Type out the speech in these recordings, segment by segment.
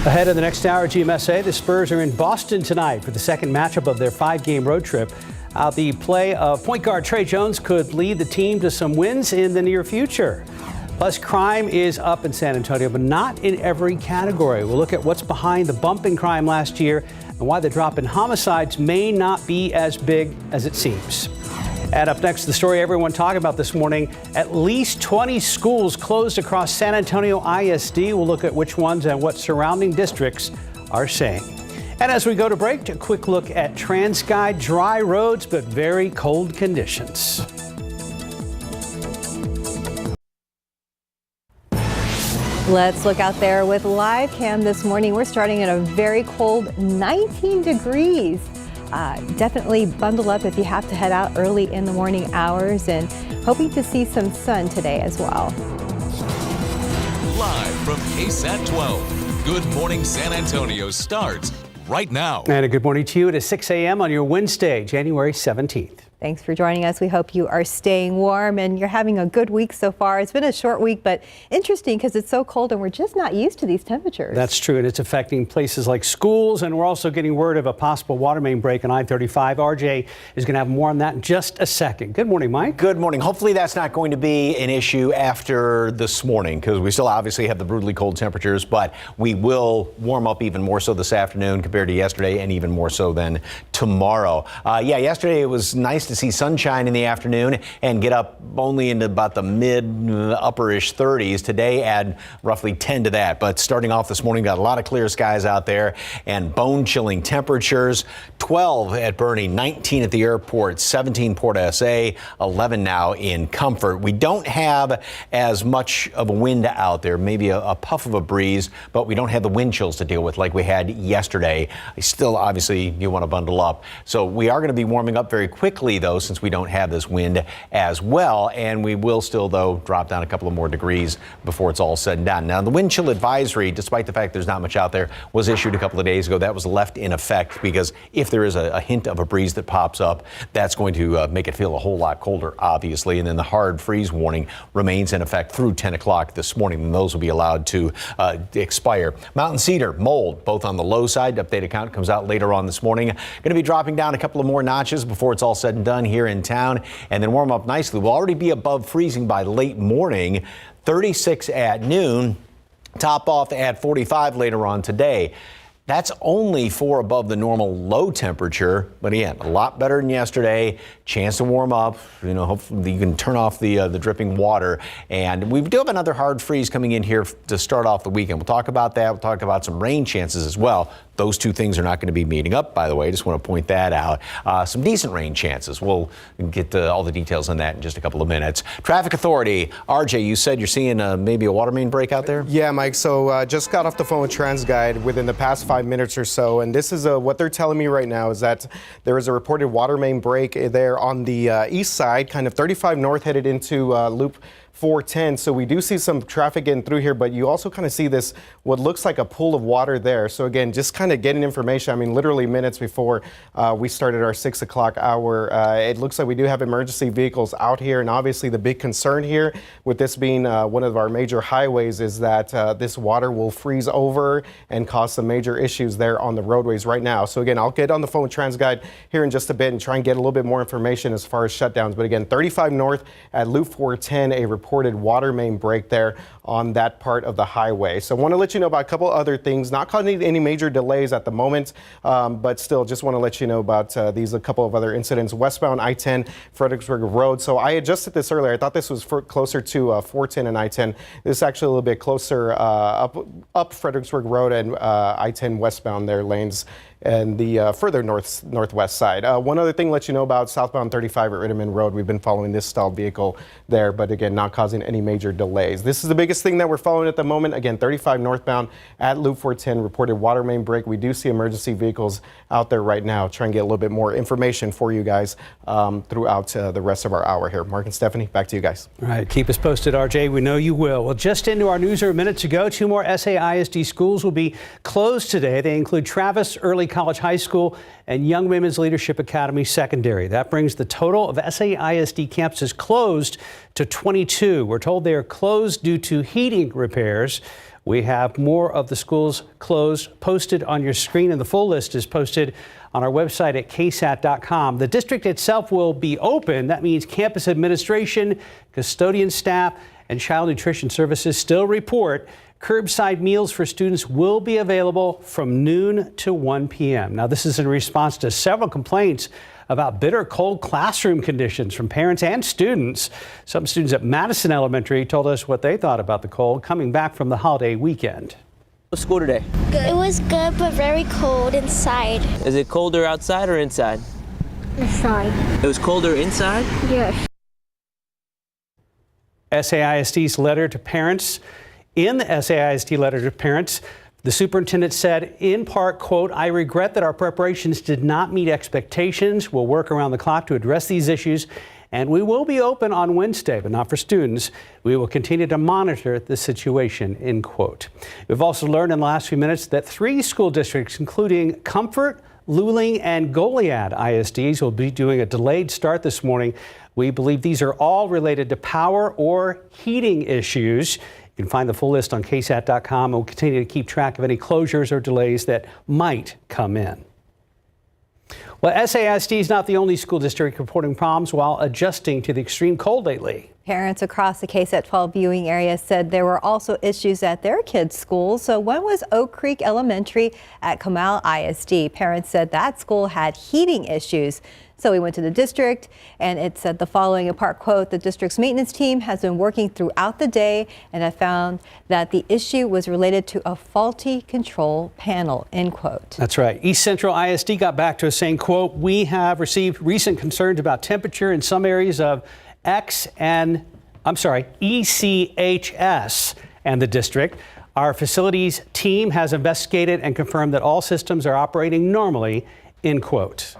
Ahead of the next hour, GMSA, the Spurs are in Boston tonight for the second matchup of their 5-game road trip. The play of point guard Tre Jones could lead the team to some wins in the near future. Plus, crime is up in San Antonio, but not in every category. We'll look at what's behind the bump in crime last year and why the drop in homicides may not be as big as it seems. And up next, the story everyone talking about this morning. At least 20 schools closed across San Antonio ISD. We'll look at which ones and what surrounding districts are saying. And as we go to break, a quick look at TransGuide. Dry roads, but very cold conditions. Let's look out there with live cam this morning. We're starting at a very cold 19 degrees. Definitely bundle up if you have to head out early in the morning hours, and hoping to see some sun today as well. Live from KSAT 12, Good Morning San Antonio starts right now. And a good morning to you. It is 6 a.m. on your Wednesday, January 17th. Thanks for joining us. We hope you are staying warm and you're having a good week so far. It's been a short week, but interesting because it's so cold and we're just not used to these temperatures. That's true, and it's affecting places like schools, and we're also getting word of a possible water main break on I-35. RJ is going to have more on that in just a second. Good morning, Mike. Good morning. Hopefully that's not going to be an issue after this morning, because we still obviously have the brutally cold temperatures, but we will warm up even more so this afternoon compared to yesterday, and even more so than tomorrow. Yesterday it was nice to see sunshine in the afternoon and get up only into about the mid-upperish 30s. Today add roughly 10 to that, but starting off this morning, got a lot of clear skies out there and bone-chilling temperatures. 12 at Boerne, 19 at the airport, 17 Port SA, 11 now in Comfort. We don't have as much of a wind out there, maybe a puff of a breeze, but we don't have the wind chills to deal with like we had yesterday. Still, obviously, you want to bundle up. So we are going to be warming up very quickly, though, since we don't have this wind as well, and we will still, though, drop down a couple of more degrees before it's all said and done. Now, the wind chill advisory, despite the fact there's not much out there, was issued a couple of days ago. That was left in effect because if there is a hint of a breeze that pops up, that's going to make it feel a whole lot colder, obviously, and then the hard freeze warning remains in effect through 10 o'clock this morning, and those will be allowed to expire. Mountain cedar, mold, both on the low side. Updated count comes out later on this morning. Going to be dropping down a couple of more notches before it's all said and done here in town, and then warm up nicely. We'll already be above freezing by late morning, 36 at noon, top off at 45 later on today. That's only 4 above the normal low temperature, but again, a lot better than yesterday. Chance to warm up. You know, hopefully you can turn off the dripping water. And we do have another hard freeze coming in here to start off the weekend. We'll talk about that. We'll talk about some rain chances as well. Those two things are not going to be meeting up, by the way. Just want to point that out. Some decent rain chances. We'll get all the details on that in just a couple of minutes. Traffic Authority, RJ, you said you're seeing maybe a water main break out there? Yeah, Mike. So just got off the phone with TransGuide within the past 5 minutes or so, and this is what they're telling me right now is that there is a reported water main break there on the east side, kind of 35 north headed into Loop 410. So we do see some traffic getting through here, but you also kind of see this, what looks like a pool of water there. So again, just kind of getting information. I mean, literally minutes before we started our 6 o'clock hour, it looks like we do have emergency vehicles out here. And obviously the big concern here with this being one of our major highways is that this water will freeze over and cause some major issues there on the roadways right now. So again, I'll get on the phone with TransGuide here in just a bit and try and get a little bit more information as far as shutdowns. But again, 35 north at Loop 410, a reported water main break there on that part of the highway. So I want to let you know about a couple other things, not causing any major delays at the moment, but still just want to let you know about a couple of other incidents. Westbound I-10 Fredericksburg Road. So I adjusted this earlier. I thought this was closer to 410 and I-10. This is actually a little bit closer up Fredericksburg Road and I-10 westbound there lanes and the further northwest side. One other thing to let you know about southbound 35 at Ritterman Road. We've been following this stalled vehicle there, but again, not causing any major delays. This is the biggest thing that we're following at the moment. Again, 35 northbound at Loop 410, reported water main break. We do see emergency vehicles out there right now. Try and get a little bit more information for you guys throughout the rest of our hour here. Mark and Stephanie, back to you guys. All right, keep us posted, RJ. We know you will. Well, just into our newsroom minutes ago, 2 more SAISD schools will be closed today. They include Travis Early College High School and Young Women's Leadership Academy Secondary. That brings the total of SAISD campuses closed to 22. We're told they are closed due to heating repairs. We have more of the schools closed posted on your screen, and the full list is posted on our website at ksat.com. The district itself will be open. That means campus administration, custodian staff, and child nutrition services still report curbside meals for students will be available from noon to 1 p.m. Now, this is in response to several complaints about bitter cold classroom conditions from parents and students. Some students at Madison Elementary told us what they thought about the cold coming back from the holiday weekend. School today? Good. It was good, but very cold inside. Is it colder outside or inside? Inside. It was colder inside? Yes. SAISD's letter to parents. In the SAISD letter to parents, the superintendent said, in part, quote, "I regret that our preparations did not meet expectations. We'll work around the clock to address these issues, and we will be open on Wednesday, but not for students. We will continue to monitor the situation," end quote. We've also learned in the last few minutes that 3 school districts, including Comfort, Luling, and Goliad ISDs, will be doing a delayed start this morning. We believe these are all related to power or heating issues. You can find the full list on ksat.com, and we'll continue to keep track of any closures or delays that might come in. Well, SAISD is not the only school district reporting problems while adjusting to the extreme cold lately. Parents across the KSAT 12 viewing area said there were also issues at their kids' schools. So one was Oak Creek Elementary at Comal ISD. Parents said that school had heating issues. So we went to the district, and it said the following, in part, quote, "The district's maintenance team has been working throughout the day and have found that the issue was related to a faulty control panel," end quote. That's right. East Central ISD got back to us saying, quote, "We have received recent concerns about temperature in some areas of ECHS and the district. Our facilities team has investigated and confirmed that all systems are operating normally," end quote.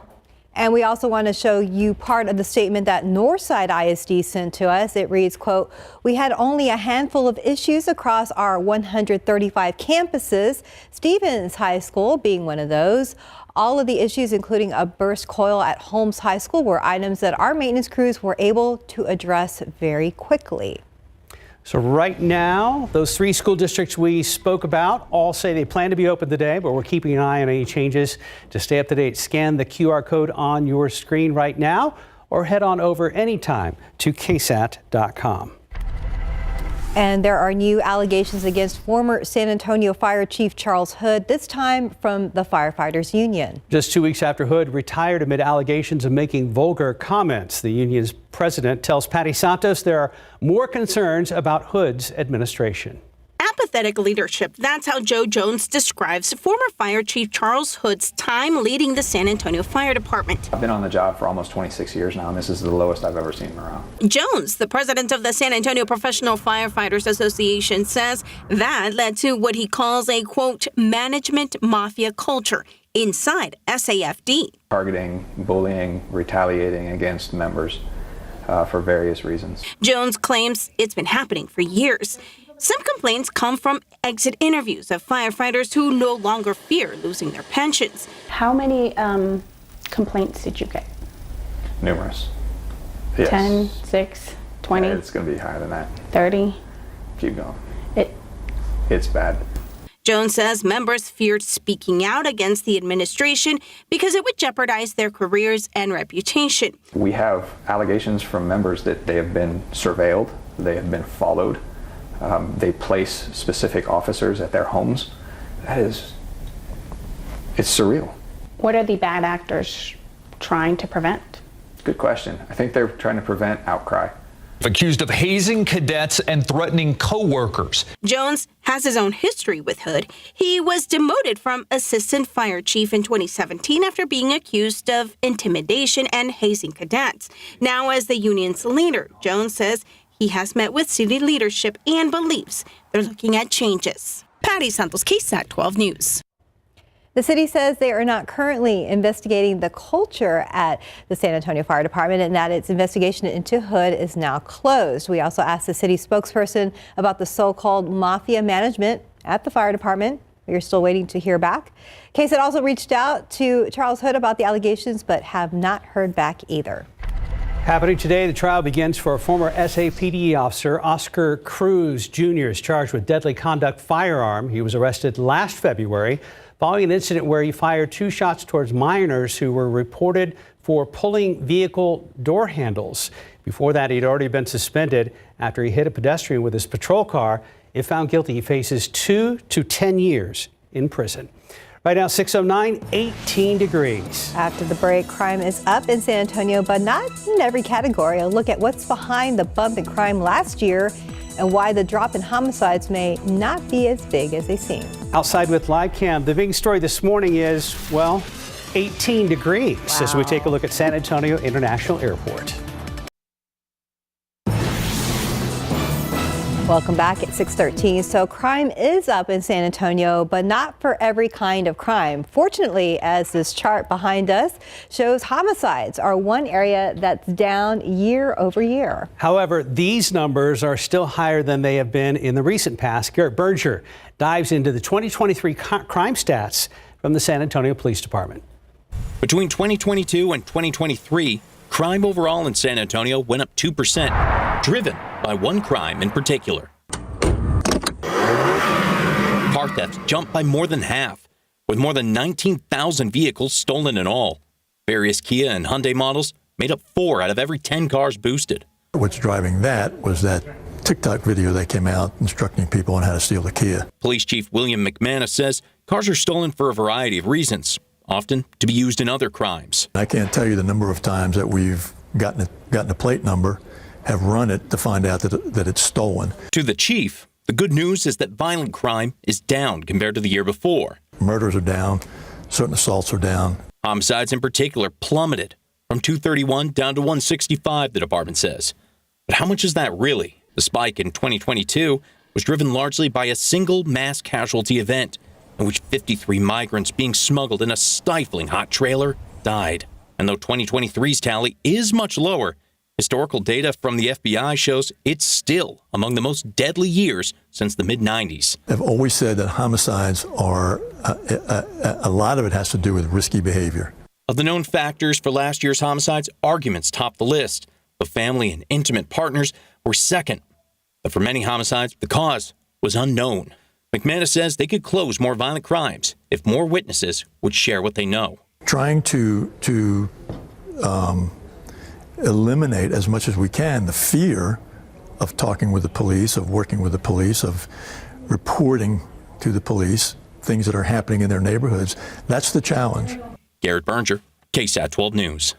And we also want to show you part of the statement that Northside ISD sent to us. It reads, quote, "We had only a handful of issues across our 135 campuses, Stevens High School being one of those. All of the issues, including a burst coil at Holmes High School, were items that our maintenance crews were able to address very quickly." So right now, those 3 school districts we spoke about all say they plan to be open today, but we're keeping an eye on any changes. To stay up to date, scan the QR code on your screen right now or head on over anytime to ksat.com. And there are new allegations against former San Antonio Fire Chief Charles Hood, this time from the Firefighters Union. Just 2 weeks after Hood retired amid allegations of making vulgar comments, the union's president tells Patty Santos there are more concerns about Hood's administration. Apathetic leadership. That's how Joe Jones describes former Fire Chief Charles Hood's time leading the San Antonio Fire Department. I've been on the job for almost 26 years now, and this is the lowest I've ever seen morale. Jones, the president of the San Antonio Professional Firefighters Association, says that led to what he calls a, quote, "management mafia culture" inside SAFD. Targeting, bullying, retaliating against members for various reasons. Jones claims it's been happening for years. Some complaints come from exit interviews of firefighters who no longer fear losing their pensions. How many complaints did you get? Numerous. Yes. 10, 6, 20? It's going to be higher than that. 30? Keep going. It's bad. Jones says members feared speaking out against the administration because it would jeopardize their careers and reputation. We have allegations from members that they have been surveilled, they have been followed. They place specific officers at their homes. It's surreal. What are the bad actors trying to prevent? Good question. I think they're trying to prevent outcry. Accused of hazing cadets and threatening co-workers. Jones has his own history with Hood. He was demoted from assistant fire chief in 2017 after being accused of intimidation and hazing cadets. Now, as the union's leader, Jones says he has met with city leadership and believes they're looking at changes. Patty Santos, KSAT 12 News. The city says they are not currently investigating the culture at the San Antonio Fire Department and that its investigation into Hood is now closed. We also asked the city spokesperson about the so-called mafia management at the fire department. We are still waiting to hear back. KSAT also reached out to Charles Hood about the allegations, but have not heard back either. Happening today, the trial begins for a former SAPD officer, Oscar Cruz Jr. is charged with deadly conduct firearm. He was arrested last February following an incident where he fired 2 shots towards minors who were reported for pulling vehicle door handles. Before that, he'd already been suspended after he hit a pedestrian with his patrol car. If found guilty, he faces 2 to 10 years in prison. Right now, 6:09, 18 degrees. After the break, crime is up in San Antonio, but not in every category. A look at what's behind the bump in crime last year and why the drop in homicides may not be as big as they seem. Outside with live cam, the big story this morning is, well, 18 degrees as we take a look at San Antonio International Airport. Welcome back at 6:13. So crime is up in San Antonio, but not for every kind of crime. Fortunately, as this chart behind us shows, homicides are one area that's down year over year. However, these numbers are still higher than they have been in the recent past. Garrett Berger dives into the 2023 crime stats from the San Antonio Police Department. Between 2022 and 2023, crime overall in San Antonio went up 2%, driven by one crime in particular. Car theft jumped by more than half, with more than 19,000 vehicles stolen in all. Various Kia and Hyundai models made up 4 out of every 10 cars boosted. What's driving that was that TikTok video that came out instructing people on how to steal the Kia. Police Chief William McManus says cars are stolen for a variety of reasons, often to be used in other crimes. I can't tell you the number of times that we've gotten a plate number, have run it to find out that it's stolen. To the chief, the good news is that violent crime is down compared to the year before. Murders are down, certain assaults are down. Homicides in particular plummeted from 231 down to 165, the department says. But how much is that really? The spike in 2022 was driven largely by a single mass casualty event in which 53 migrants being smuggled in a stifling hot trailer died. And though 2023's tally is much lower, historical data from the FBI shows it's still among the most deadly years since the mid-90s. I've always said that homicides are, a lot of it has to do with risky behavior. Of the known factors for last year's homicides, arguments topped the list, but family and intimate partners were second. But for many homicides, the cause was unknown. McManus says they could close more violent crimes if more witnesses would share what they know. Trying to eliminate as much as we can the fear of talking with the police, of working with the police, of reporting to the police things that are happening in their neighborhoods. That's the challenge. Garrett Berger, KSAT 12 News.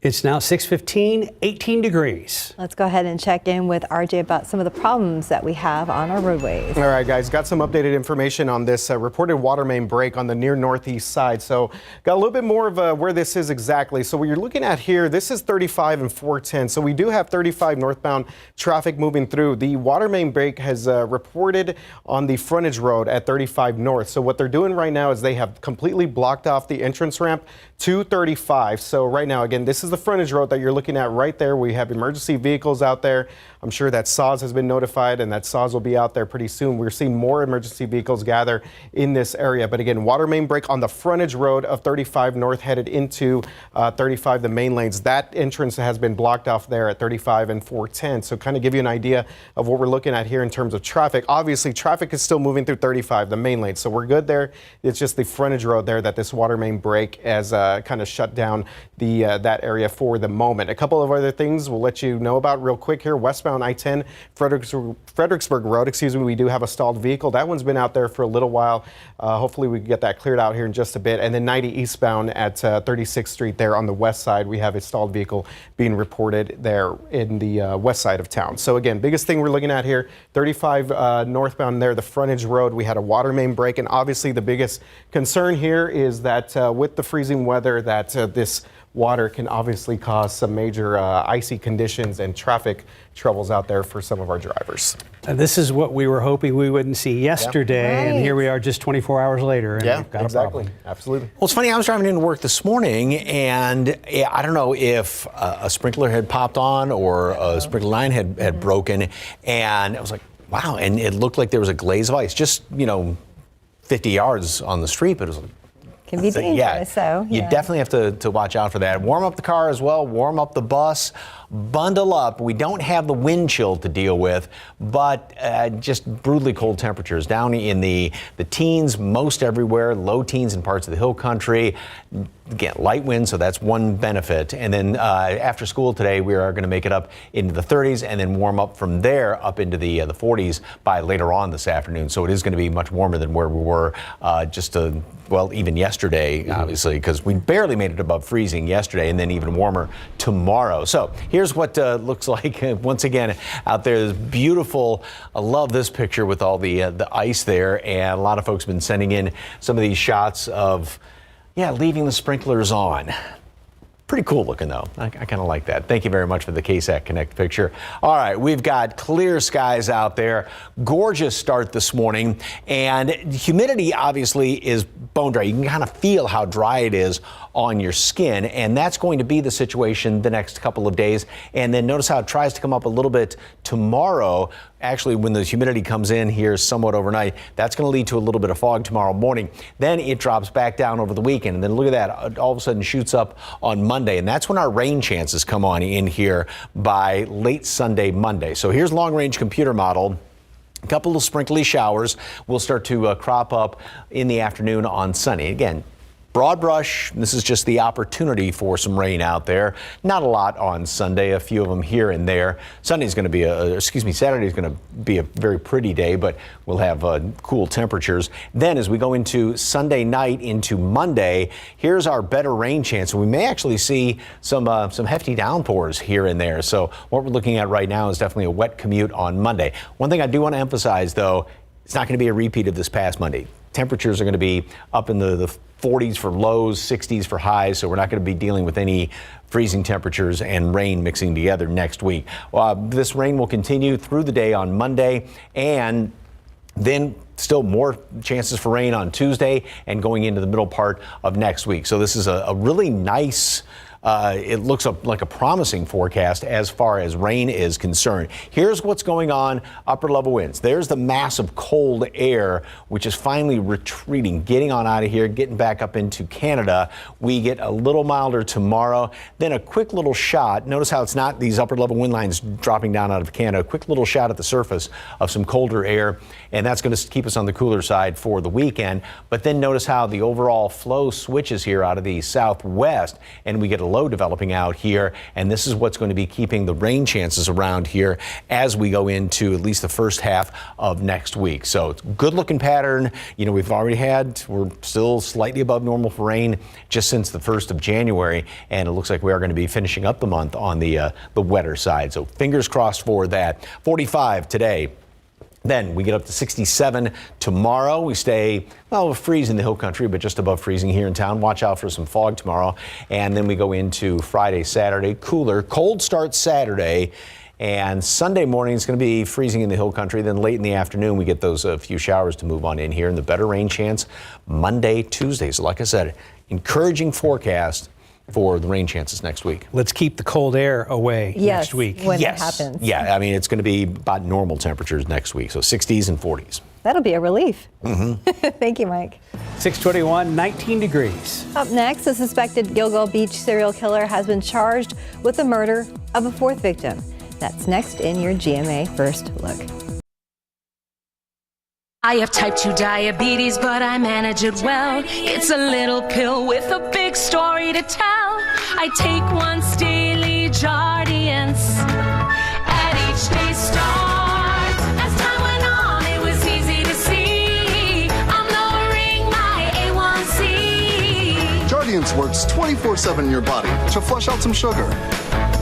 It's now 6:15, 18 degrees. Let's go ahead and check in with RJ about some of the problems that we have on our roadways. All right, guys, got some updated information on this reported water main break on the near northeast side. So got a little bit more of where this is exactly. So what you're looking at here, this is 35 and 410. So we do have 35 northbound traffic moving through. The water main break has reported on the frontage road at 35 north. So what they're doing right now is they have completely blocked off the entrance ramp to 35. So right now, again, this is the frontage road that you're looking at right there. We have emergency vehicles out there. I'm sure that SAWS has been notified and that SAWS will be out there pretty soon. We're seeing more emergency vehicles gather in this area. But again, water main break on the frontage road of 35 north headed into 35, the main lanes. That entrance has been blocked off there at 35 and 410. So kind of give you an idea of what we're looking at here in terms of traffic. Obviously, traffic is still moving through 35, the main lane. So we're good there. It's just the frontage road there that this water main break has kind of shut down that area for the moment. A couple of other things we'll let you know about real quick here. Westbound I-10 Fredericksburg Road, we do have a stalled vehicle. That one's been out there for a little while. Hopefully we can get that cleared out here in just a bit. And then 90 eastbound at 36th Street there on the west side, we have a stalled vehicle being reported there in the west side of town. So again, biggest thing we're looking at here, 35 northbound there, the frontage road, we had a water main break. And obviously the biggest concern here is that with the freezing weather that this water can obviously cause some major icy conditions and traffic troubles out there for some of our drivers. And this is what we were hoping we wouldn't see yesterday, and here we are just 24 hours later. And we've got exactly. A problem. Absolutely. Well, it's funny, I was driving into work this morning, and I don't know if a sprinkler had popped on or a sprinkler line had broken, and I was like, wow, and it looked like there was a glaze of ice, just, 50 yards on the street, but it was like, can be dangerous. So you definitely have to watch out for that. Warm up the car as well. Warm up the bus. Bundle up. We don't have the wind chill to deal with, but just brutally cold temperatures down in the teens most everywhere, low teens in parts of the hill country. Again, light wind, so that's one benefit. And then after school today, we are going to make it up into the 30s and then warm up from there up into the 40s by later on this afternoon. So it is going to be much warmer than where we were even yesterday, obviously, because we barely made it above freezing yesterday, and then even warmer tomorrow. So here's what looks like once again out there. This beautiful. I love this picture with all the ice there, and a lot of folks have been sending in some of these shots of leaving the sprinklers on. Pretty cool looking, though. I kind of like that. Thank you very much for the KSAT Connect picture. All right, we've got clear skies out there. Gorgeous start this morning. And humidity, obviously, is bone dry. You can kind of feel how dry it is on your skin. And that's going to be the situation the next couple of days. And then notice how it tries to come up a little bit tomorrow. Actually, when the humidity comes in here somewhat overnight, that's going to lead to a little bit of fog tomorrow morning. Then it drops back down over the weekend. And then look at that, all of a sudden shoots up on Monday. And that's when our rain chances come on in here by late Sunday, Monday. So here's long-range computer model. A couple of sprinkly showers will start to crop up in the afternoon on Sunday. Again, broad brush, this is just the opportunity for some rain out there. Not a lot on Sunday, a few of them here and there. Saturday's going to be a very pretty day, but we'll have cool temperatures. Then as we go into Sunday night into Monday, here's our better rain chance. We may actually see some hefty downpours here and there. So what we're looking at right now is definitely a wet commute on Monday. One thing I do want to emphasize, though, it's not going to be a repeat of this past Monday. Temperatures are going to be up in the 40s for lows, 60s for highs, so we're not going to be dealing with any freezing temperatures and rain mixing together next week. This rain will continue through the day on Monday, and then still more chances for rain on Tuesday and going into the middle part of next week. So this is a really nice it looks like a promising forecast as far as rain is concerned. Here's what's going on upper level winds. There's the mass of cold air, which is finally retreating, getting on out of here, getting back up into Canada. We get a little milder tomorrow. Then a quick little shot. Notice how it's not these upper level wind lines dropping down out of Canada. A quick little shot at the surface of some colder air, and that's going to keep us on the cooler side for the weekend. But then notice how the overall flow switches here out of the southwest, and we get a low developing out here, and this is what's going to be keeping the rain chances around here as we go into at least the first half of next week. So it's a good looking pattern. We're still slightly above normal for rain just since the 1st of January, and it looks like we are going to be finishing up the month on the wetter side. So fingers crossed for that. 45 today. Then we get up to 67 tomorrow. We stay, we'll freeze in the hill country, but just above freezing here in town. Watch out for some fog tomorrow. And then we go into Friday, Saturday, cooler. Cold start Saturday. And Sunday morning is going to be freezing in the hill country. Then late in the afternoon, we get those few showers to move on in here. And the better rain chance Monday, Tuesday. So like I said, encouraging forecast for the rain chances next week. Let's keep the cold air away next week. When it happens. Yeah, I mean, it's going to be about normal temperatures next week, so 60s and 40s. That'll be a relief. Thank you, Mike. 621, 19 degrees. Up next, a suspected Gilgo Beach serial killer has been charged with the murder of a fourth victim. That's next in your GMA First Look. I have type 2 diabetes, but I manage it well. It's a little pill with a big story to tell. I take once daily Jardiance at each day's start. As time went on, it was easy to see I'm lowering my A1C. Jardiance works 24/7 in your body to flush out some sugar.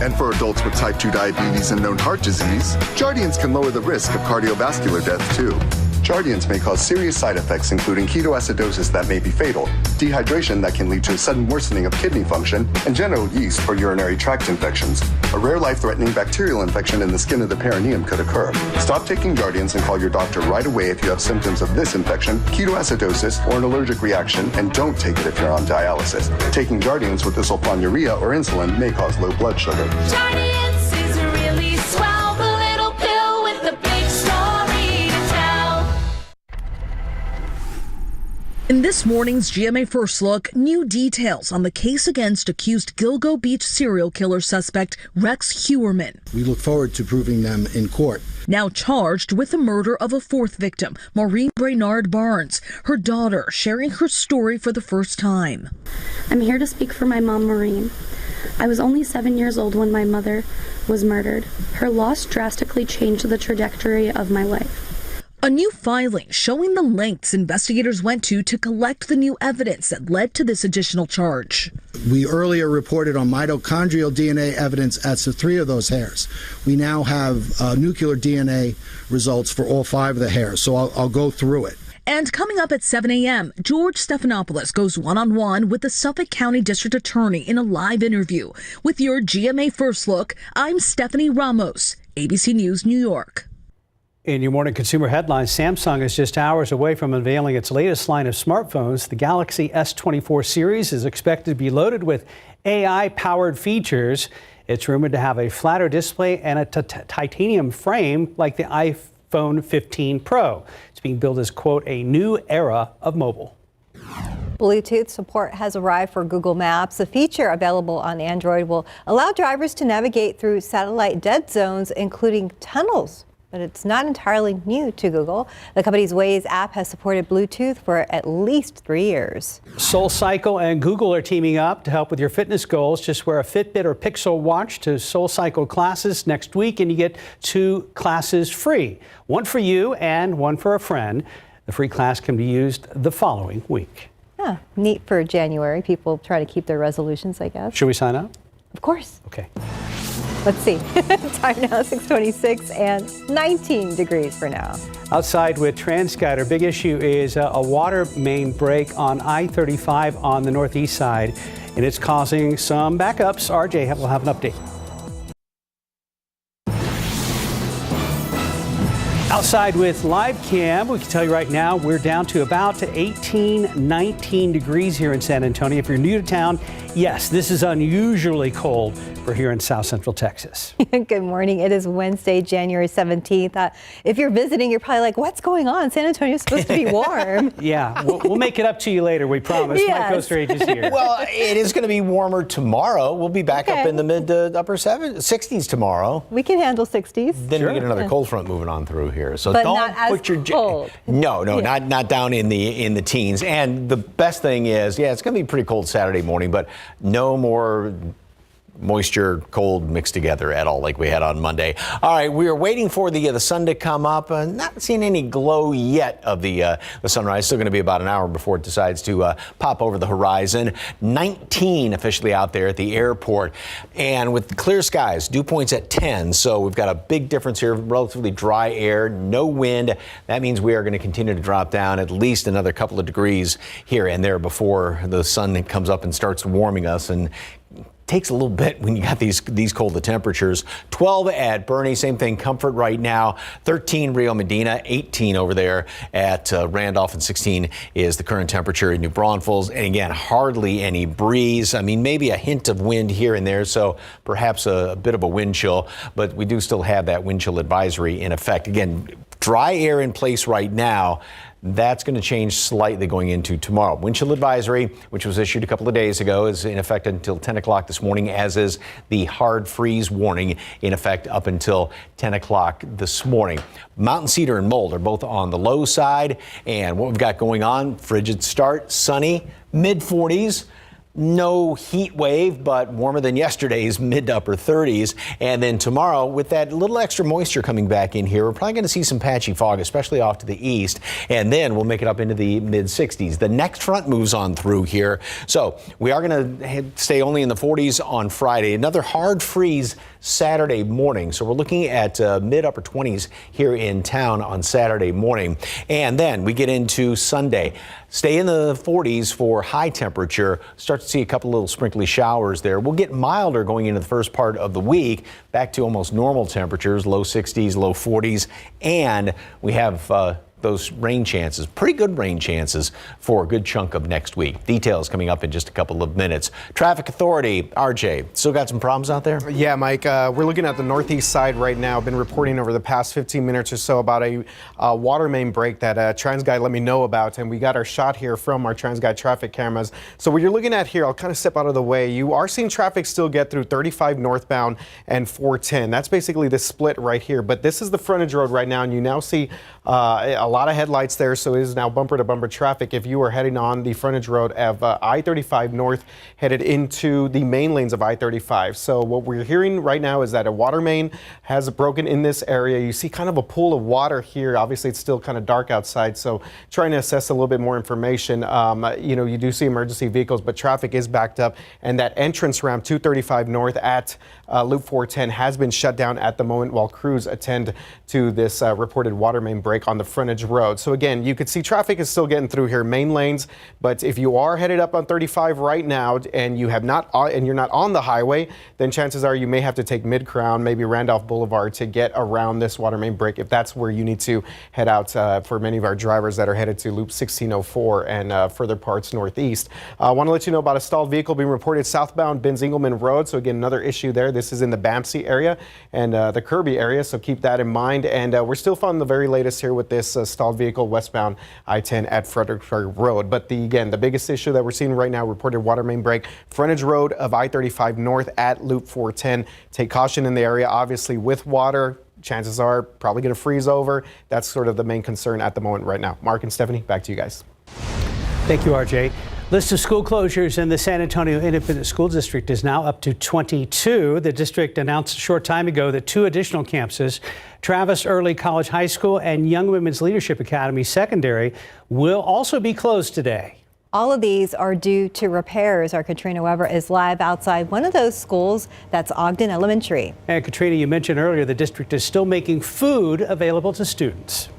And for adults with type 2 diabetes and known heart disease, Jardiance can lower the risk of cardiovascular death too. Jardiance may cause serious side effects, including ketoacidosis that may be fatal, dehydration that can lead to a sudden worsening of kidney function, and genital yeast or urinary tract infections. A rare life-threatening bacterial infection in the skin of the perineum could occur. Stop taking Jardiance and call your doctor right away if you have symptoms of this infection, ketoacidosis, or an allergic reaction, and don't take it if you're on dialysis. Taking Jardiance with sulfonylurea or insulin may cause low blood sugar. Jardiance is really swell, the little pill with the big story to tell. In this morning's GMA First Look, new details on the case against accused Gilgo Beach serial killer suspect Rex Heuermann. We look forward to proving them in court. Now charged with the murder of a fourth victim, Maureen Brainard Barnes, her daughter sharing her story for the first time. I'm here to speak for my mom, Maureen. I was only 7 years old when my mother was murdered. Her loss drastically changed the trajectory of my life. A new filing showing the lengths investigators went to collect the new evidence that led to this additional charge. We earlier reported on mitochondrial DNA evidence at 3 of those hairs. We now have nuclear DNA results for all 5 of the hairs, so I'll go through it. And coming up at 7 a.m., George Stephanopoulos goes one-on-one with the Suffolk County District Attorney in a live interview. With your GMA First Look, I'm Stephanie Ramos, ABC News, New York. In your morning consumer headlines, Samsung is just hours away from unveiling its latest line of smartphones. The Galaxy S24 series is expected to be loaded with AI-powered features. It's rumored to have a flatter display and a titanium frame like the iPhone 15 Pro. It's being billed as, quote, a new era of mobile. Bluetooth support has arrived for Google Maps. A feature available on Android will allow drivers to navigate through satellite dead zones, including tunnels. But it's not entirely new to Google. The company's Waze app has supported Bluetooth for at least 3 years. SoulCycle and Google are teaming up to help with your fitness goals. Just wear a Fitbit or Pixel watch to SoulCycle classes next week, and you get 2 classes free. One for you and one for a friend. The free class can be used the following week. Yeah, neat for January. People try to keep their resolutions, I guess. Should we sign up? Of course. Okay. Let's see. Time now, 6:26 and 19 degrees for now. Outside with TransGuide, our big issue is a water main break on I-35 on the northeast side, and it's causing some backups. RJ will have an update. Outside with live cam, we can tell you right now we're down to about 18, 19 degrees here in San Antonio. If you're new to town, yes, this is unusually cold for here in South Central Texas. Good morning. It is Wednesday, January 17th. If you're visiting, you're probably like, what's going on? San Antonio's supposed to be warm. Yeah, we'll make it up to you later, we promise. Yes. Mike Osterhage is here. Well, it is going to be warmer tomorrow. We'll be back up in the mid to upper 60s tomorrow. We can handle 60s. Then we get another cold front moving on through here. So but don't not as put your cold. No, not down in the teens. And the best thing is, it's going to be pretty cold Saturday morning, but no more moisture, cold mixed together at all like we had on Monday. All right, we are waiting for the sun to come up. Not seeing any glow yet of the sunrise. Still going to be about an hour before it decides to pop over the horizon. 19 officially out there at the airport, and with clear skies, dew points at 10. So we've got a big difference here. Relatively dry air, no wind. That means we are going to continue to drop down at least another couple of degrees here and there before the sun comes up and starts warming us. And takes a little bit when you got these colder temperatures. 12 at Bernie, same thing, Comfort right now. 13 Rio Medina, 18 over there at Randolph, and 16 is the current temperature in New Braunfels. And again, hardly any breeze. I mean, maybe a hint of wind here and there, so perhaps a bit of a wind chill, but we do still have that wind chill advisory in effect. Again, dry air in place right now. That's going to change slightly going into tomorrow. Wind chill advisory, which was issued a couple of days ago, is in effect until 10 o'clock this morning, as is the hard freeze warning in effect up until 10 o'clock this morning. Mountain Cedar and Mold are both on the low side. And what we've got going on, frigid start, sunny, mid 40s. No heat wave, but warmer than yesterday's mid to upper 30s. And then tomorrow, with that little extra moisture coming back in here, we're probably going to see some patchy fog, especially off to the east. And then we'll make it up into the mid 60s. The next front moves on through here. So we are going to stay only in the 40s on Friday. Another hard freeze Saturday morning. So we're looking at mid upper 20s here in town on Saturday morning. And then we get into Sunday. Stay in the 40s for high temperature. Start to see a couple little sprinkly showers there. We'll get milder going into the first part of the week, back to almost normal temperatures, low 60s, low 40s. And we have those rain chances, pretty good rain chances for a good chunk of next week. Details coming up in just a couple of minutes. Traffic Authority, RJ, still got some problems out there? Yeah, Mike, we're looking at the northeast side right now. Been reporting over the past 15 minutes or so about a water main break that TransGuide let me know about, and we got our shot here from our TransGuide traffic cameras. So what you're looking at here, I'll kind of step out of the way. You are seeing traffic still get through 35 northbound and 410. That's basically the split right here, but this is the frontage road right now, and you now see a lot of headlights there, so it is now bumper-to-bumper traffic if you are heading on the frontage road of I-35 north, headed into the main lanes of I-35. So what we're hearing right now is that a water main has broken in this area. You see kind of a pool of water here. Obviously, it's still kind of dark outside, so trying to assess a little bit more information. You do see emergency vehicles, but traffic is backed up, and that entrance ramp 235 north at Loop 410 has been shut down at the moment while crews attend to this reported water main break on the frontage road. So again, you could see traffic is still getting through here, main lanes, but if you are headed up on 35 right now and you're not on the highway, then chances are you may have to take Mid-Crown, maybe Randolph Boulevard to get around this water main break if that's where you need to head out for many of our drivers that are headed to Loop 1604 and further parts northeast. I want to let you know about a stalled vehicle being reported southbound Binz-Engelman Road. So again, another issue there. This is in the BAMC area and the Kirby area, so keep that in mind. And we're still following the very latest here with this stalled vehicle westbound I-10 at Fredericksburg Road. But the biggest issue that we're seeing right now, reported water main break, frontage road of I-35 north at Loop 410. Take caution in the area, obviously with water. Chances are probably going to freeze over. That's sort of the main concern at the moment right now. Mark and Stephanie, back to you guys. Thank you, RJ. List of school closures in the San Antonio Independent School District is now up to 22. The district announced a short time ago that 2 additional campuses, Travis Early College High School and Young Women's Leadership Academy Secondary, will also be closed today. All of these are due to repairs. Our Katrina Weber is live outside one of those schools. That's Ogden Elementary. And Katrina, you mentioned earlier the district is still making food available to students.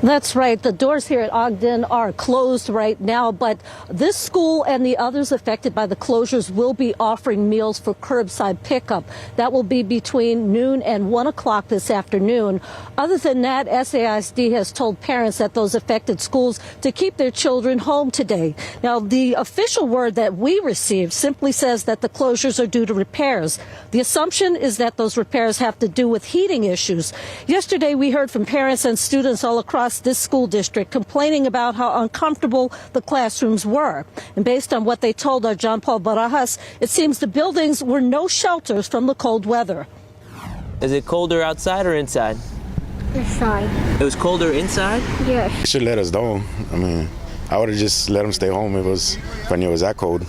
That's right. The doors here at Ogden are closed right now, but this school and the others affected by the closures will be offering meals for curbside pickup. That will be between noon and 1 o'clock this afternoon. Other than that, SAISD has told parents at those affected schools to keep their children home today. Now, the official word that we received simply says that the closures are due to repairs. The assumption is that those repairs have to do with heating issues. Yesterday, we heard from parents and students all across this school district complaining about how uncomfortable the classrooms were. And based on what they told our John Paul Barajas, it seems the buildings were no shelters from the cold weather. Is it colder outside or inside? Inside. It was colder inside? Yes. They should let us know. I mean, I would have just let them stay home if I knew it was that cold.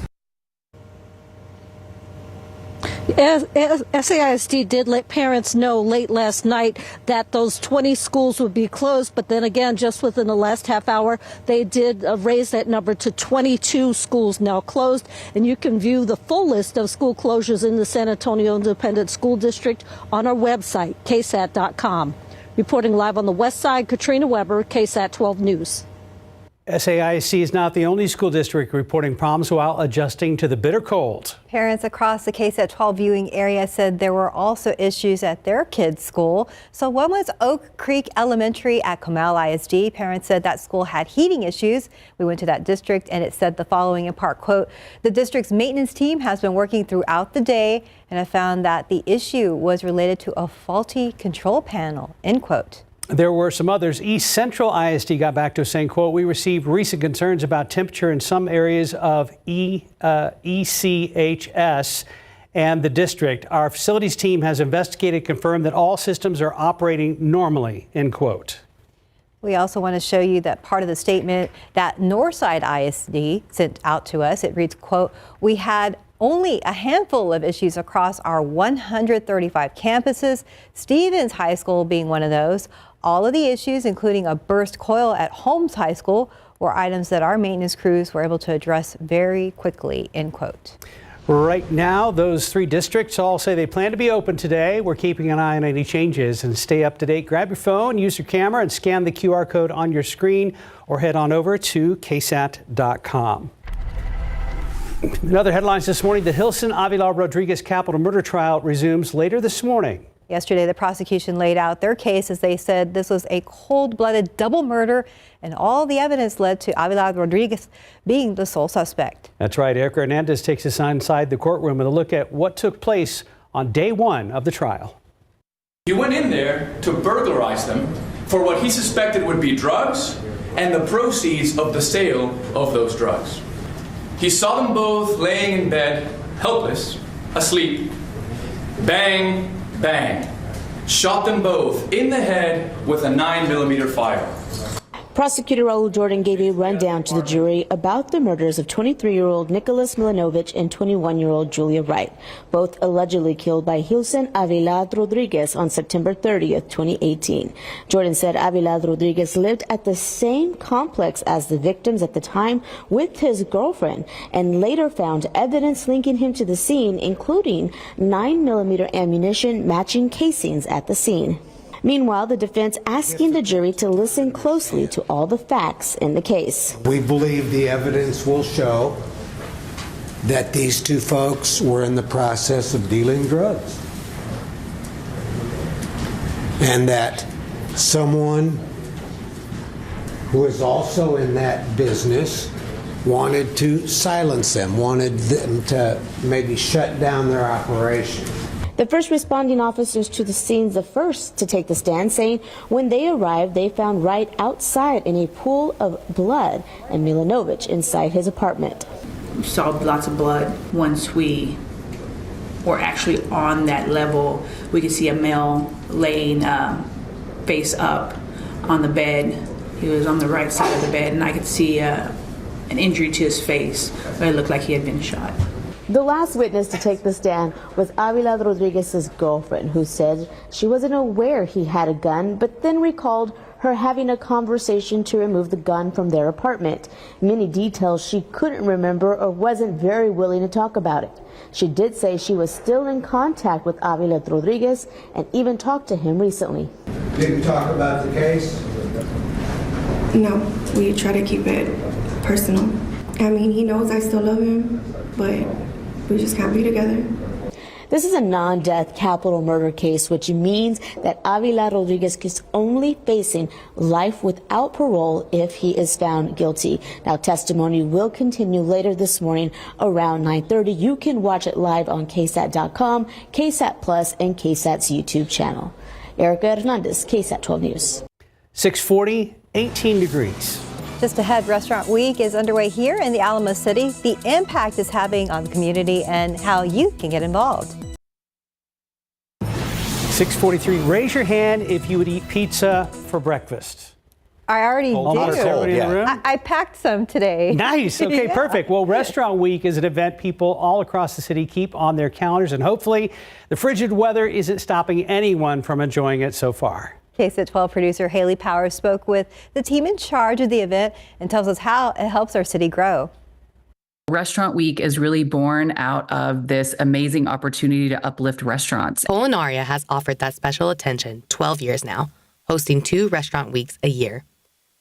SAISD did let parents know late last night that those 20 schools would be closed, but then again, just within the last half hour, they did raise that number to 22 schools now closed. And you can view the full list of school closures in the San Antonio Independent School District on our website, ksat.com. Reporting live on the west side, Katrina Weber, KSAT 12 News. SAIC is not the only school district reporting problems while adjusting to the bitter cold. Parents across the KSAT 12 viewing area said there were also issues at their kids' school. So one was Oak Creek Elementary at Comal ISD. Parents said that school had heating issues. We went to that district and it said the following in part, quote, the district's maintenance team has been working throughout the day and have found that the issue was related to a faulty control panel, end quote. There were some others. East Central ISD got back to us saying, quote, we received recent concerns about temperature in some areas of ECHS and the district. Our facilities team has investigated, confirmed that all systems are operating normally, end quote. We also want to show you that part of the statement that Northside ISD sent out to us. It reads, quote, we had only a handful of issues across our 135 campuses, Stevens High School being one of those. All of the issues, including a burst coil at Holmes High School, were items that our maintenance crews were able to address very quickly, end quote. Right now, those 3 districts all say they plan to be open today. We're keeping an eye on any changes and stay up to date. Grab your phone, use your camera, and scan the QR code on your screen or head on over to ksat.com. In other headlines this morning, the Hilson Avila Rodriguez capital murder trial resumes later this morning. Yesterday, the prosecution laid out their case as they said this was a cold-blooded double murder, and all the evidence led to Avila Rodriguez being the sole suspect. That's right. Erica Hernandez takes us inside the courtroom and a look at what took place on day one of the trial. He went in there to burglarize them for what he suspected would be drugs and the proceeds of the sale of those drugs. He saw them both laying in bed, helpless, asleep. Bang, bang. Shot them both in the head with a 9mm fire. Prosecutor Raul Jordan gave a rundown to the jury about the murders of 23-year-old Nicholas Milanovich and 21-year-old Julia Wright, both allegedly killed by Hilson Avila Rodriguez on September 30th, 2018. Jordan said Avila Rodriguez lived at the same complex as the victims at the time with his girlfriend and later found evidence linking him to the scene, including 9mm ammunition matching casings at the scene. Meanwhile, the defense asking the jury to listen closely to all the facts in the case. We believe the evidence will show that these two folks were in the process of dealing drugs, and that someone who is also in that business wanted to silence them, wanted them to maybe shut down their operation. The first responding officers to the scenes the first to take the stand, saying when they arrived, they found Wright outside in a pool of blood and Milanovich inside his apartment. We saw lots of blood. Once we were actually on that level, we could see a male laying face up on the bed. He was on the right side of the bed, and I could see an injury to his face, but it looked like he had been shot. The last witness to take the stand was Avila Rodriguez's girlfriend, who said she wasn't aware he had a gun, but then recalled her having a conversation to remove the gun from their apartment. Many details she couldn't remember or wasn't very willing to talk about it. She did say she was still in contact with Avila Rodriguez and even talked to him recently. Didn't talk about the case? No, we try to keep it personal. I mean, he knows I still love him, but we just can't be together. This is a non-death capital murder case, which means that Avila Rodriguez is only facing life without parole if he is found guilty. Now, testimony will continue later this morning around 9:30. You can watch it live on KSAT.com, KSAT Plus, and KSAT's YouTube channel. Erica Hernandez, KSAT 12 News. 640, 18 degrees. Just ahead, Restaurant Week is underway here in the Alamo City. The impact it's having on the community and how you can get involved. 643, raise your hand if you would eat pizza for breakfast. I already do. Everybody in the room? I packed some today. Nice. Okay, Yeah. perfect. Well, Restaurant Week is an event people all across the city keep on their calendars, and hopefully the frigid weather isn't stopping anyone from enjoying it so far. KSAT 12 producer Haley Powers spoke with the team in charge of the event and tells us how it helps our city grow. Restaurant Week is really born out of this amazing opportunity to uplift restaurants. Culinaria has offered that special attention 12 years now, hosting 2 Restaurant Weeks a year.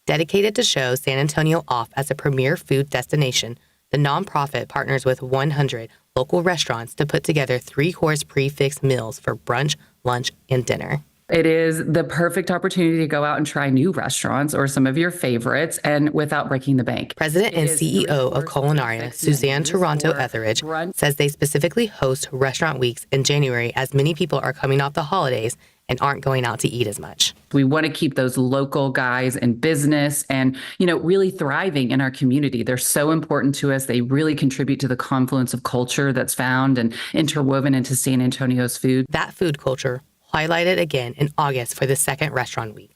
Dedicated to show San Antonio off as a premier food destination, the nonprofit partners with 100 local restaurants to put together 3-course prix-fixe meals for brunch, lunch, and dinner. It is the perfect opportunity to go out and try new restaurants or some of your favorites and without breaking the bank. President and CEO of Culinaria, Suzanne Toronto Etheridge, says they specifically host Restaurant Weeks in January as many people are coming off the holidays and aren't going out to eat as much. We want to keep those local guys in business and, really thriving in our community. They're so important to us. They really contribute to the confluence of culture that's found and interwoven into San Antonio's food. That food culture highlighted again in August for the second Restaurant Week.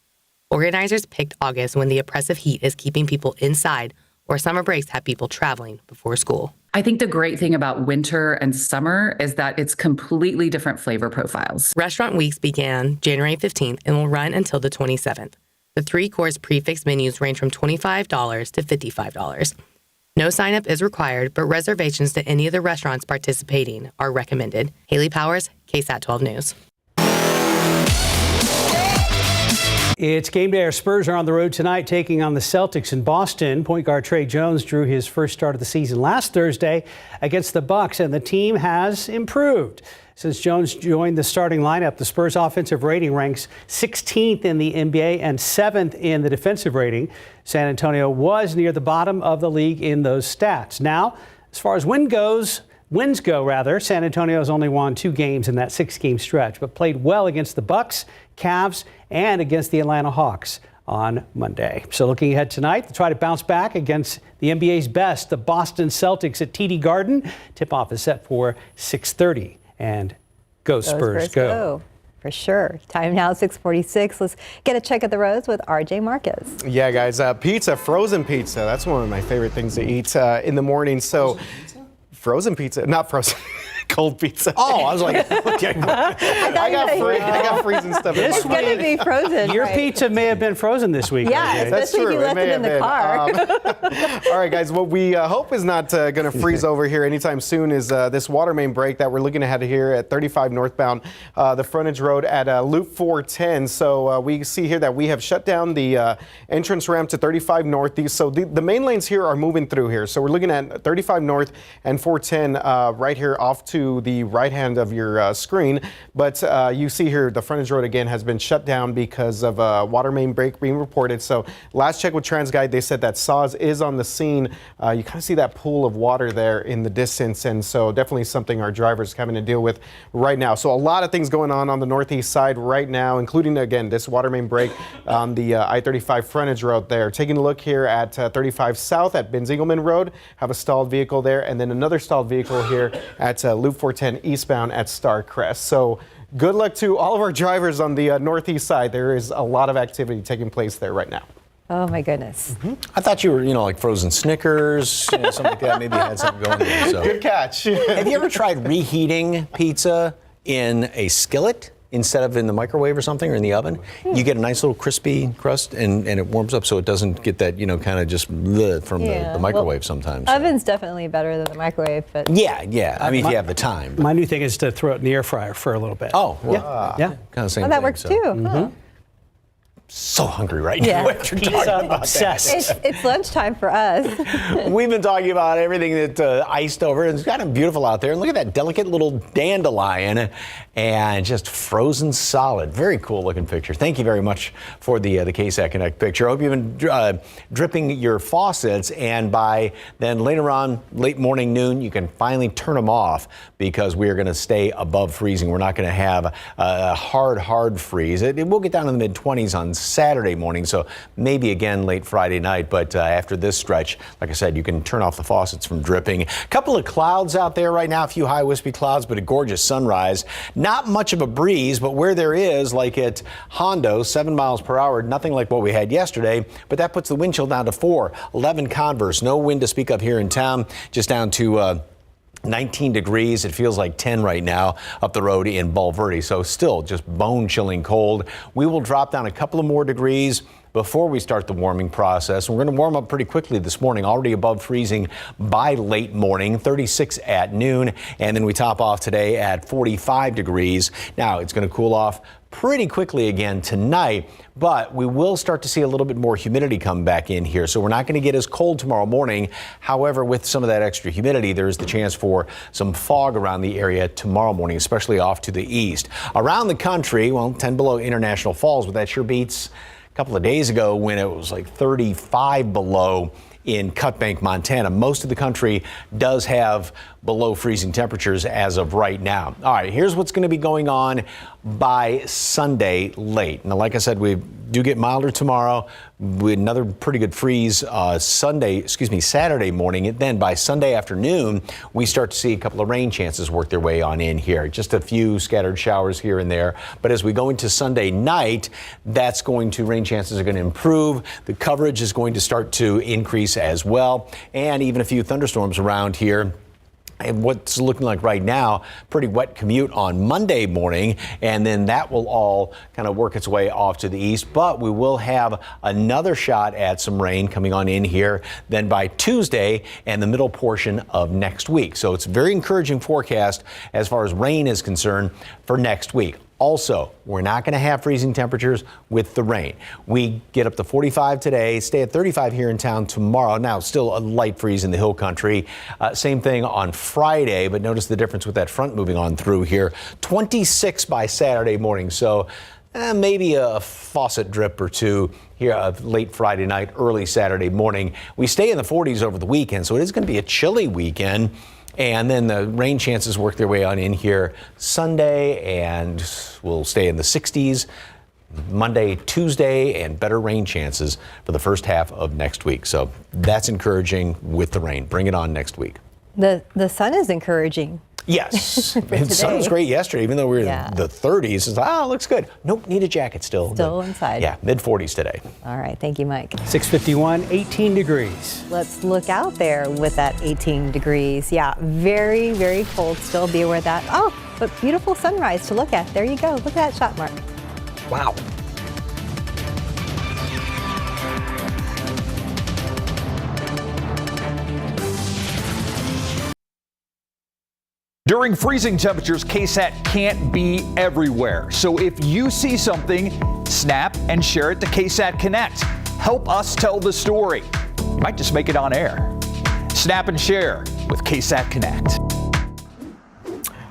Organizers picked August when the oppressive heat is keeping people inside or summer breaks have people traveling before school. I think the great thing about winter and summer is that it's completely different flavor profiles. Restaurant Weeks began January 15th and will run until the 27th. The 3-course prix-fixe menus range from $25 to $55. No sign-up is required, but reservations to any of the restaurants participating are recommended. Haley Powers, KSAT 12 News. It's game day. Our Spurs are on the road tonight, taking on the Celtics in Boston. Point guard Tre Jones drew his first start of the season last Thursday against the Bucks, and the team has improved. Since Jones joined the starting lineup, the Spurs' offensive rating ranks 16th in the NBA and 7th in the defensive rating. San Antonio was near the bottom of the league in those stats. Now, as far as wins go, San Antonio has only won 2 games in that 6-game stretch, but played well against the Bucks, Cavs, and against the Atlanta Hawks on Monday. So looking ahead tonight, to try to bounce back against the NBA's best, the Boston Celtics at TD Garden. Tip-off is set for 6:30. And go Spurs, go. For sure. Time now, 6:46. Let's get a check of the roads with RJ Marcus. Yeah, guys, pizza, frozen pizza. That's one of my favorite things to eat in the morning. So, frozen pizza, not frozen. Cold pizza. Oh, I was like, okay. I got freezing stuff. It's going to be frozen. Your pizza may have been frozen this week. Yeah, RJ. That's especially true. if you left it in the car. All right, guys, what we hope is not going to freeze over here anytime soon is this water main break that we're looking ahead here at 35 northbound, the frontage road at Loop 410. So we see here that we have shut down the entrance ramp to 35 north. So the main lanes here are moving through here. So we're looking at 35 north and 410 right here off to the right hand of your screen. But you see here the frontage road again has been shut down because of a water main break being reported. So last check with TransGuide, they said that SAWS is on the scene. You kind of see that pool of water there in the distance, and so definitely something our drivers are having to deal with right now. So a lot of things going on the northeast side right now, including again this water main break on the I-35 frontage road there. Taking a look here at 35 south at Ben Ziegelman Road, have a stalled vehicle there, and then another stalled vehicle here at Loop 410 eastbound at Starcrest. So good luck to all of our drivers on the northeast side. There is a lot of activity taking place there right now. Oh, my goodness. I thought you were, like frozen Snickers, something like that. Maybe you had something going there. So. Good catch. Have you ever tried reheating pizza in a skillet instead of in the microwave or something, or in the oven? You get a nice little crispy crust, and it warms up so it doesn't get that, kind of just bleh from the microwave sometimes. Oven's definitely better than the microwave, but Yeah. I mean, if you have the time. My new thing is to throw it in the air fryer for a little bit. Oh, well, yeah. Kind of same that thing, works so. too. Huh? So hungry right Yeah. now after talking about obsessed. that. It's lunchtime for us. We've been talking about everything that iced over. It's kind of beautiful out there. And look at that delicate little dandelion and just frozen solid. Very cool looking picture. Thank you very much for the KSAT Connect picture. I hope you've been dripping your faucets, and by then later on, late morning, noon, you can finally turn them off because we are going to stay above freezing. We're not going to have a hard freeze. It will get down to the mid-20s on Saturday morning, so maybe again late Friday night, but after this stretch, like I said, you can turn off the faucets from dripping. A couple of clouds out there right now, a few high wispy clouds, but a gorgeous sunrise. Not much of a breeze, but where there is, like at Hondo, 7 miles per hour, nothing like what we had yesterday, but that puts the wind chill down to 4. 11 Converse, no wind to speak of here in town, just down to 19 degrees. It feels like 10 right now up the road in Bulverde. So still just bone-chilling cold. We will drop down a couple of more degrees before we start the warming process. We're going to warm up pretty quickly this morning, already above freezing by late morning, 36 at noon, and then we top off today at 45 degrees. Now it's going to cool off pretty quickly again tonight, but we will start to see a little bit more humidity come back in here. So we're not going to get as cold tomorrow morning. However, with some of that extra humidity, there is the chance for some fog around the area tomorrow morning, especially off to the east. Around the country, well, 10 below International Falls, but that sure beats a couple of days ago when it was like 35 below in Cut Bank, Montana. Most of the country does have below freezing temperatures as of right now. All right, here's what's going to be going on by Sunday late. Now, like I said, we do get milder tomorrow with another pretty good freeze Saturday morning. And then by Sunday afternoon, we start to see a couple of rain chances work their way on in here. Just a few scattered showers here and there. But as we go into Sunday night, rain chances are going to improve. The coverage is going to start to increase as well. And even a few thunderstorms around here. And what's looking like right now, pretty wet commute on Monday morning, and then that will all kind of work its way off to the east. But we will have another shot at some rain coming on in here then by Tuesday and the middle portion of next week. So it's a very encouraging forecast as far as rain is concerned for next week. Also, we're not going to have freezing temperatures with the rain. We get up to 45 today, stay at 35 here in town tomorrow. Now, still a light freeze in the hill country. Same thing on Friday, but notice the difference with that front moving on through here. 26 by Saturday morning, so maybe a faucet drip or two here late Friday night, early Saturday morning. We stay in the 40s over the weekend, so it is going to be a chilly weekend. And then the rain chances work their way on in here Sunday, and we'll stay in the 60s Monday, Tuesday, and better rain chances for the first half of next week. So that's encouraging with the rain. Bring it on next week. The sun is encouraging. Yes. The sun was great yesterday, even though we were in the 30s. It's like, looks good. Nope, need a jacket still. Still inside. Yeah, mid-40s today. All right, thank you, Mike. 6:51, 18 degrees. Let's look out there with that 18 degrees. Yeah, very, very cold still. Be aware of that. Oh, but beautiful sunrise to look at. There you go. Look at that shot, Mark. Wow. During freezing temperatures, KSAT can't be everywhere. So if you see something, snap and share it to KSAT Connect. Help us tell the story. You might just make it on air. Snap and share with KSAT Connect.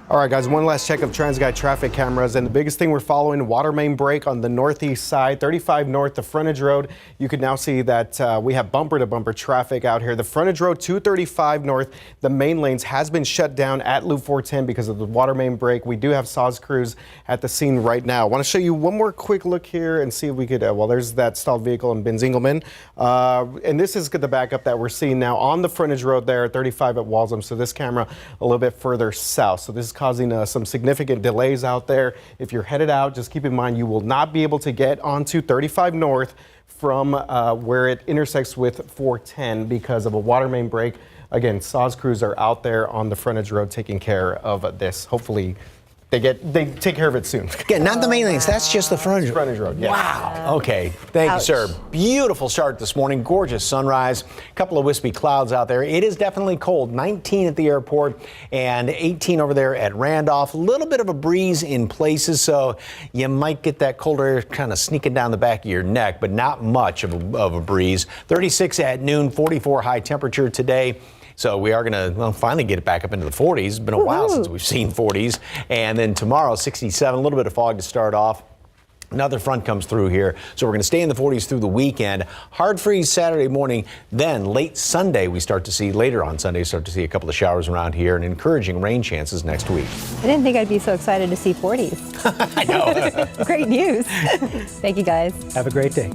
All right, guys, one last check of TransGuide traffic cameras. And the biggest thing we're following, water main break on the northeast side, 35 north, the frontage road. You can now see that we have bumper-to-bumper traffic out here. The frontage road, 235 north, the main lanes has been shut down at Loop 410 because of the water main break. We do have SAWS crews at the scene right now. I want to show you one more quick look here and see if we could, well, there's that stalled vehicle in Benzingelman. And this is the backup that we're seeing now on the frontage road there, 35 at Walsham. So this camera a little bit further south. So this is causing some significant delays out there. If you're headed out, just keep in mind you will not be able to get onto 35 north from where it intersects with 410 because of a water main break. Again, SAWS crews are out there on the frontage road taking care of this. Hopefully they take care of it soon. Again, not the main lanes. That's just the frontage road. Yes. Wow. Okay. Thank you, sir. Beautiful start this morning. Gorgeous sunrise. A couple of wispy clouds out there. It is definitely cold. 19 at the airport and 18 over there at Randolph. A little bit of a breeze in places, so you might get that cold air kind of sneaking down the back of your neck, but not much of a breeze. 36 at noon, 44 high temperature today. So we are going to finally get it back up into the 40s. It's been a while since we've seen 40s. And then tomorrow, 67, a little bit of fog to start off. Another front comes through here. So we're going to stay in the 40s through the weekend. Hard freeze Saturday morning. Then late Sunday, later on Sunday, start to see a couple of showers around here and encouraging rain chances next week. I didn't think I'd be so excited to see 40s. I know. Great news. Thank you, guys. Have a great day.